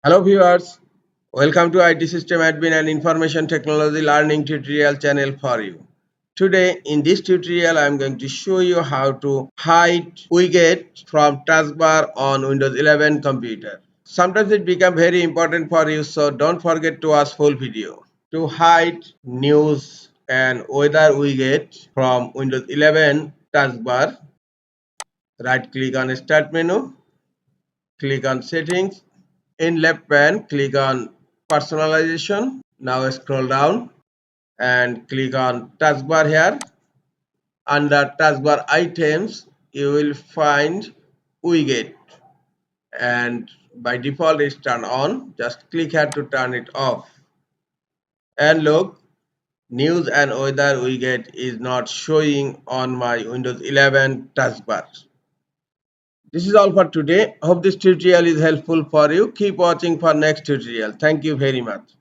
Hello viewers, welcome to IT System Admin and Information Technology Learning tutorial channel for you. Today in this tutorial I am going to show you how to hide widget from taskbar on Windows 11 computer. Sometimes it becomes very important for you, so don't forget to watch full video. To hide news and weather widget from Windows 11 taskbar, right click on Start menu, click on Settings. In left pane, click on personalization. Now scroll down and click on taskbar here. Under taskbar items, you will find widget, and by default it's turned on. Just click here to turn it off. And look, news and weather widget is not showing on my Windows 11 taskbar. This is all for today. Hope this tutorial is helpful for you. Keep watching for next tutorial. Thank you very much.